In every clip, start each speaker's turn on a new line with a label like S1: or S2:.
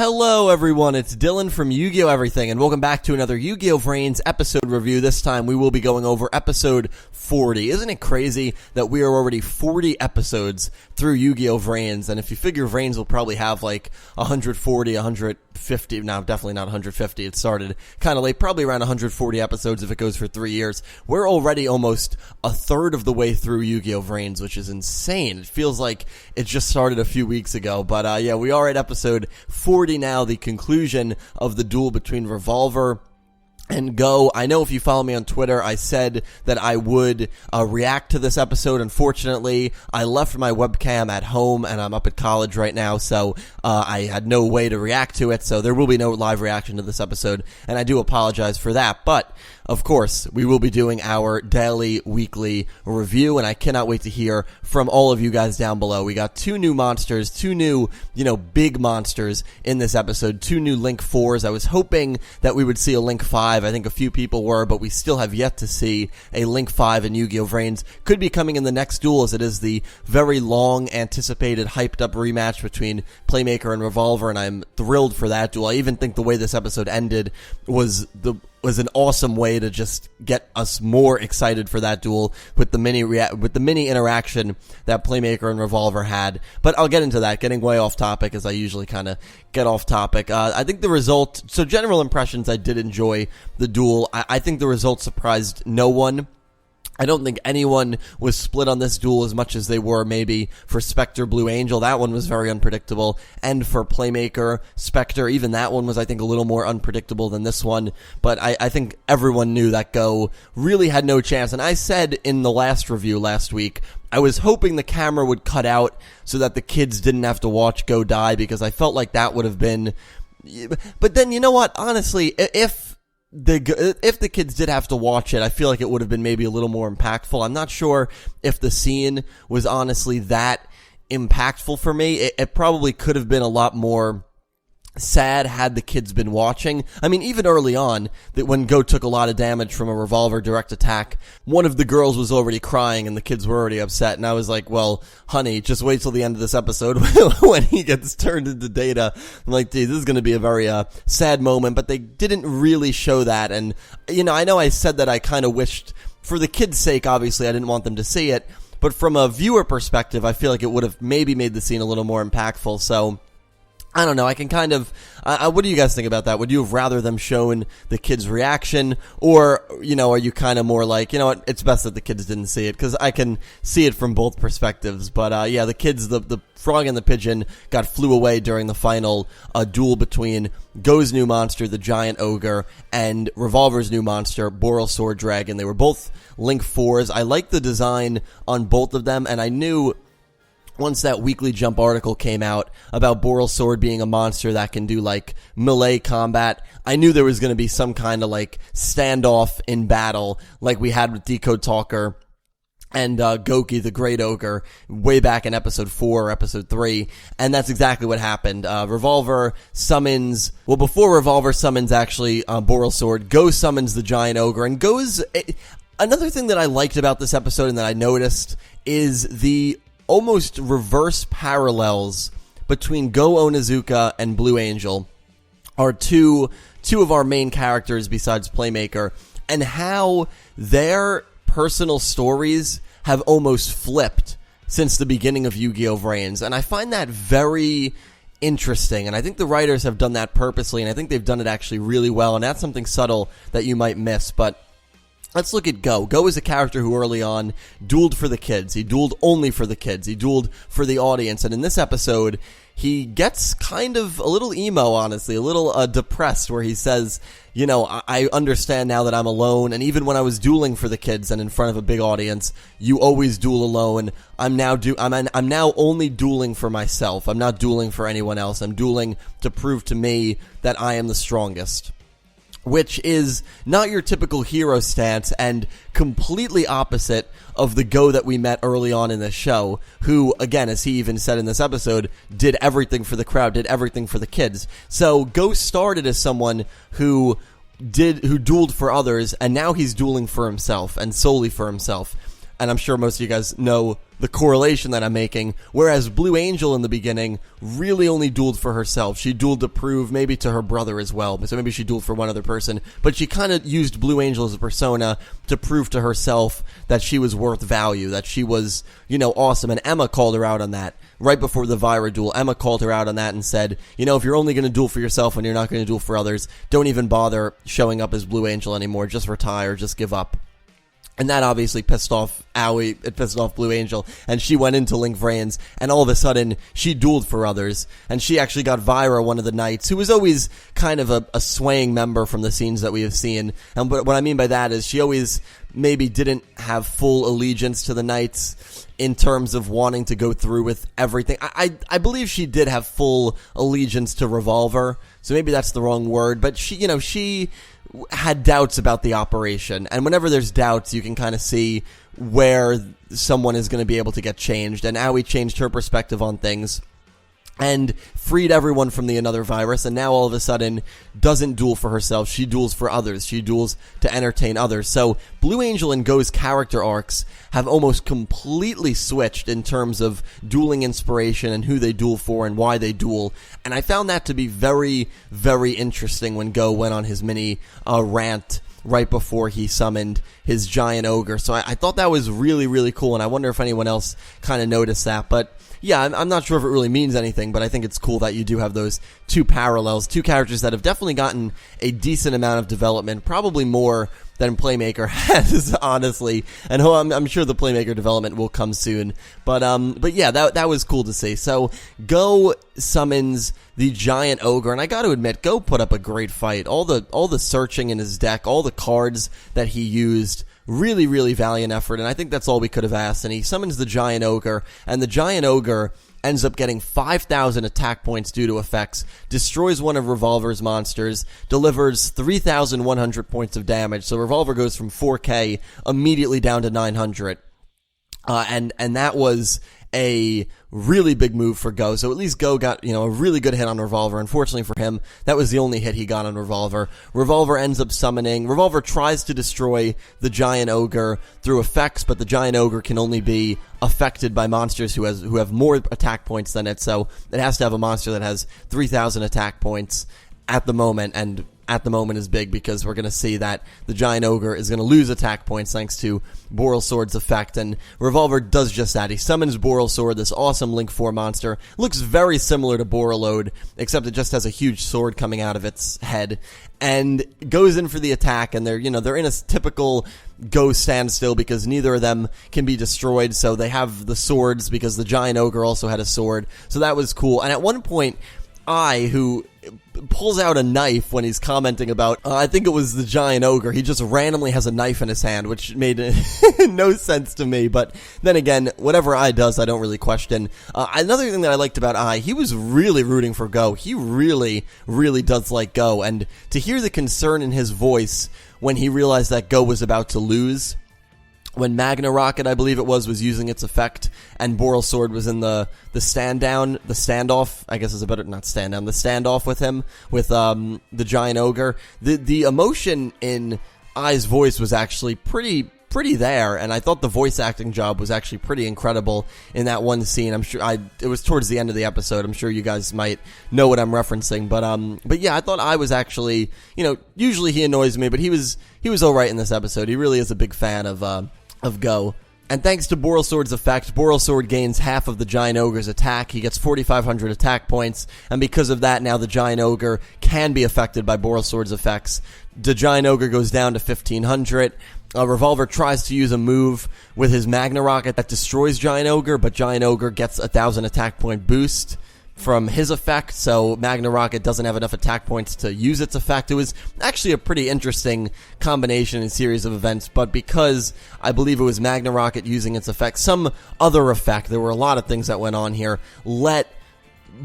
S1: Hello everyone, it's Dylan from Yugioh Everything, and welcome back to another Yugioh VRains episode review. This time we will be going over episode 40. Isn't it crazy that we are already 40 episodes through Yugioh VRains? And if you figure VRains will probably have like 140, 150, no, definitely not 150. It started kind of late, probably around 140 episodes if it goes for 3 years. We're already almost a third of the way through Yugioh VRains, which is insane. It feels like it just started a few weeks ago, but yeah, we are at episode 40 now, the conclusion of the duel between Revolver and Go. I know if you follow me on Twitter, I said that I would react to this episode. Unfortunately, I left my webcam at home and I'm up at college right now, so I had no way to react to it, so there will be no live reaction to this episode, and I do apologize for that. But of course, we will be doing our daily, weekly review, and I cannot wait to hear from all of you guys down below. We got two new monsters, two new, big monsters in this episode, two new Link 4s. I was hoping that we would see a Link 5. I think a few people were, but we still have yet to see a Link 5 in Yugioh VRains. Could be coming in the next duel, as it is the very long anticipated, hyped up rematch between Playmaker and Revolver, and I'm thrilled for that duel. I even think the way this episode ended was an awesome way to just get us more excited for that duel with the mini interaction that Playmaker and Revolver had. But I'll get into that, getting way off topic as I usually kind of get off topic. I think the result, so general impressions, I did enjoy the duel. I think the result surprised no one. I don't think anyone was split on this duel as much as they were maybe for Spectre Blue Angel. That one was very unpredictable. And for Playmaker, Spectre, even that one was, I think, a little more unpredictable than this one. But I think everyone knew that Go really had no chance. And I said in the last review last week, I was hoping the camera would cut out so that the kids didn't have to watch Go die, because I felt like that would have been... But then, you know what? Honestly, if the kids did have to watch it, I feel like it would have been maybe a little more impactful. I'm not sure if the scene was honestly that impactful for me. It probably could have been a lot more sad had the kids been watching. I mean, even early on, that when Go took a lot of damage from a Revolver direct attack, one of the girls was already crying and the kids were already upset, and I was like, well, honey, just wait till the end of this episode when he gets turned into Data. I'm like, dude, this is going to be a very sad moment, but they didn't really show that. And I know I said that I kind of wished, for the kids' sake, obviously I didn't want them to see it, but from a viewer perspective, I feel like it would have maybe made the scene a little more impactful. So I don't know, I can kind of, what do you guys think about that? Would you have rather them shown the kids' reaction, or, are you kind of more like, what, it's best that the kids didn't see it, because I can see it from both perspectives. But yeah, the kids, the frog and the pigeon flew away during the final duel between Go's new monster, the giant ogre, and Revolver's new monster, Boral Sword Dragon. They were both Link 4s. I like the design on both of them, and I knew once that Weekly Jump article came out about Boral Sword being a monster that can do, like, melee combat, I knew there was going to be some kind of, like, standoff in battle, like we had with Decode Talker and Goki, the Great Ogre, way back in episode 4 or episode 3, and that's exactly what happened. Revolver summons, well, before Revolver summons, actually, Boral Sword, Go summons the giant ogre, and Go's... Another thing that I liked about this episode and that I noticed is the almost reverse parallels between Go Onizuka and Blue Angel are two of our main characters besides Playmaker, and how their personal stories have almost flipped since the beginning of Yugioh VRains, and I find that very interesting, and I think the writers have done that purposely, and I think they've done it actually really well, and that's something subtle that you might miss. But let's look at Go. Go is a character who early on dueled for the kids. He dueled only for the kids. He dueled for the audience. And in this episode, he gets kind of a little emo, honestly, a little depressed, where he says, I understand now that I'm alone, and even when I was dueling for the kids and in front of a big audience, you always duel alone. I'm now only dueling for myself. I'm not dueling for anyone else. I'm dueling to prove to me that I am the strongest, which is not your typical hero stance and completely opposite of the Go that we met early on in the show, who, again, as he even said in this episode, did everything for the crowd, did everything for the kids. So Go started as someone who dueled for others, and now he's dueling for himself and solely for himself. And I'm sure most of you guys know the correlation that I'm making, whereas Blue Angel in the beginning really only dueled for herself. She dueled to prove, maybe to her brother as well, so maybe she dueled for one other person, but she kind of used Blue Angel as a persona to prove to herself that she was worth value, that she was, awesome, and Emma called her out on that. Right before the Vira duel, Emma called her out on that and said, if you're only going to duel for yourself and you're not going to duel for others, don't even bother showing up as Blue Angel anymore, just retire, just give up. And that obviously pissed off Aoi, it pissed off Blue Angel, and she went into VRains, and all of a sudden, she dueled for others, and she actually got Vira one of the knights, who was always kind of a swaying member from the scenes that we have seen, and what I mean by that is she always maybe didn't have full allegiance to the knights in terms of wanting to go through with everything. I believe she did have full allegiance to Revolver, so maybe that's the wrong word, but she had doubts about the operation, and whenever there's doubts, you can kind of see where someone is going to be able to get changed, and Aoi changed her perspective on things and freed everyone from the another virus, and now all of a sudden doesn't duel for herself, she duels for others, she duels to entertain others. So Blue Angel and Go's character arcs have almost completely switched in terms of dueling inspiration and who they duel for and why they duel, and I found that to be very, very interesting when Go went on his mini rant right before he summoned his giant ogre. So I thought that was really, really cool, and I wonder if anyone else kind of noticed that, but yeah, I'm not sure if it really means anything, but I think it's cool that you do have those two parallels, two characters that have definitely gotten a decent amount of development, probably more than Playmaker has, honestly, and I'm sure the Playmaker development will come soon, but yeah, that was cool to see. So Go summons the giant ogre, and I got to admit, Go put up a great fight. All the searching in his deck, all the cards that he used, really, really valiant effort, and I think that's all we could have asked. And he summons the giant ogre, and the giant ogre ends up getting 5,000 attack points due to effects, destroys one of Revolver's monsters, delivers 3,100 points of damage. So Revolver goes from 4K immediately down to 900. And that was a really big move for Go. So at least Go got, a really good hit on Revolver. Unfortunately for him, that was the only hit he got on Revolver. Revolver ends up summoning. Revolver tries to destroy the giant ogre through effects, but the giant ogre can only be affected by monsters who have more attack points than it. So it has to have a monster that has 3,000 attack points at the moment, and at the moment is big because we're going to see that the giant ogre is going to lose attack points thanks to Boral Sword's effect, and Revolver does just that. He summons Boral Sword, this awesome Link 4 monster. Looks very similar to Borreload, except it just has a huge sword coming out of its head, and goes in for the attack, and they're in a typical Go standstill because neither of them can be destroyed, so they have the swords because the giant ogre also had a sword, so that was cool. And at one point, who pulls out a knife when he's commenting about, I think it was the giant ogre, he just randomly has a knife in his hand, which made no sense to me, but then again, whatever does, I don't really question. Another thing that I liked about he was really rooting for Go. He really, really does like Go, and to hear the concern in his voice when he realized that Go was about to lose, when Magna Rocket, I believe it was using its effect, and Boral Sword was in the standoff, I guess is a better, not stand down, the standoff with him, with the giant ogre. The emotion in Ai's voice was actually pretty there, and I thought the voice acting job was actually pretty incredible in that one scene. I'm sure it was towards the end of the episode. I'm sure you guys might know what I'm referencing, but yeah, I thought I was actually, usually he annoys me, but he was all right in this episode. He really is a big fan of Go. And thanks to Boral Sword's effect, Boral Sword gains half of the Giant Ogre's attack. He gets 4,500 attack points, and because of that, now the Giant Ogre can be affected by Boral Sword's effects. The Giant Ogre goes down to 1,500. Revolver tries to use a move with his Magna Rocket that destroys Giant Ogre, but Giant Ogre gets 1,000 attack point boost from his effect, so Magna Rocket doesn't have enough attack points to use its effect. It was actually a pretty interesting combination and series of events, but because I believe it was Magna Rocket using its effect, some other effect, there were a lot of things that went on here, let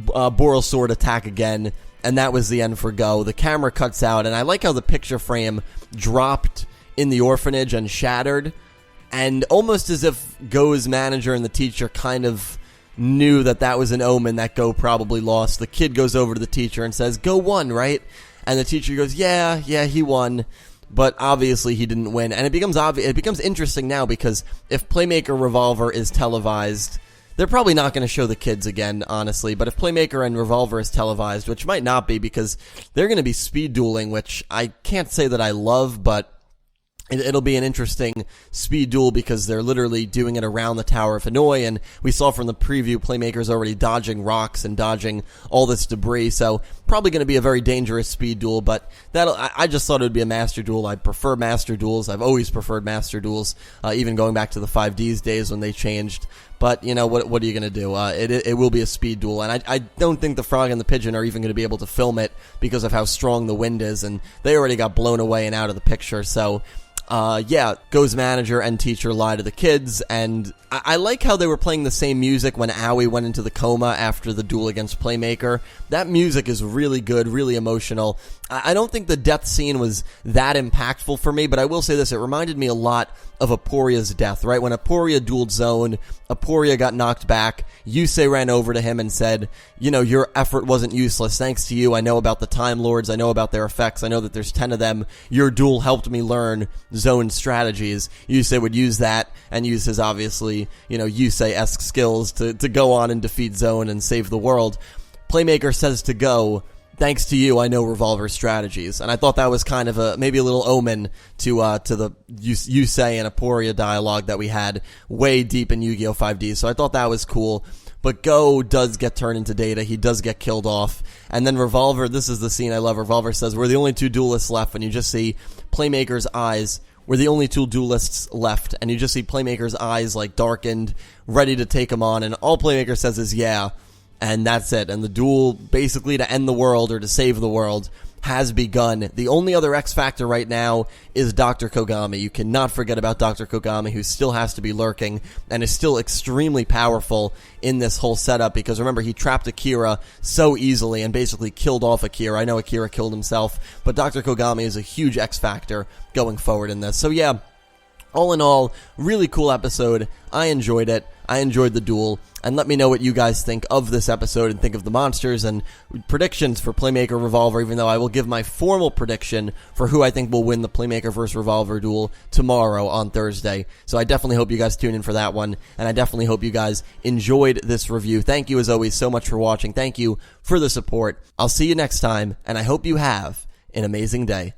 S1: Boral Sword attack again, and that was the end for Go. The camera cuts out, and I like how the picture frame dropped in the orphanage and shattered, and almost as if Go's manager and the teacher kind of knew that was an omen that Go probably lost. The kid goes over to the teacher and says, "Go won, right?" And the teacher goes, yeah, he won. but obviously he didn't win. And it becomes interesting now, because if Playmaker Revolver is televised, they're probably not going to show the kids again, honestly. But if Playmaker and Revolver is televised, which might not be, because they're going to be speed dueling, which I can't say that I love, but it'll be an interesting speed duel, because they're literally doing it around the Tower of Hanoi, and we saw from the preview Playmaker's already dodging rocks and dodging all this debris, so probably going to be a very dangerous speed duel. But I just thought it would be a master duel. I prefer master duels. I've always preferred master duels, even going back to the 5Ds days when they changed. But, you know, what are you going to do? It will be a speed duel, and I don't think the Frog and the Pigeon are even going to be able to film it because of how strong the wind is, and they already got blown away and out of the picture. So yeah, Go's manager and teacher lie to the kids, and I like how they were playing the same music when Aoi went into the coma after the duel against Playmaker. That music is really good, really emotional. I don't think the death scene was that impactful for me, but I will say this, it reminded me a lot of Aporia's death, right? When Aporia dueled Zone, Aporia got knocked back, Yusei ran over to him and said, you know, your effort wasn't useless. Thanks to you, I know about the Time Lords, I know about their effects, I know that there's 10 of them. Your duel helped me learn Zone's strategies. Yusei would use that, and use his, obviously, you know, Yusei-esque skills to go on and defeat Zone and save the world. Playmaker says to Go, thanks to you, I know Revolver strategies. And I thought that was kind of maybe a little omen to the Yusei and Aporia dialogue that we had way deep in Yu-Gi-Oh! 5D. So I thought that was cool. But Go does get turned into Data. He does get killed off. And then Revolver, this is the scene I love. Revolver says, we're the only two duelists left. And you just see Playmaker's eyes. We're the only two duelists left. And you just see Playmaker's eyes like darkened, ready to take him on. And all Playmaker says is, yeah. And that's it. And the duel, basically to end the world or to save the world, has begun. The only other X factor right now is Dr. Kogami. You cannot forget about Dr. Kogami, who still has to be lurking and is still extremely powerful in this whole setup, because remember, he trapped Akira so easily and basically killed off Akira. I know Akira killed himself, but Dr. Kogami is a huge X factor going forward in this. So yeah, all in all, really cool episode. I enjoyed it. I enjoyed the duel. And let me know what you guys think of this episode and think of the monsters and predictions for Playmaker Revolver, even though I will give my formal prediction for who I think will win the Playmaker vs. Revolver duel tomorrow on Thursday. So I definitely hope you guys tune in for that one, and I definitely hope you guys enjoyed this review. Thank you, as always, so much for watching. Thank you for the support. I'll see you next time, and I hope you have an amazing day.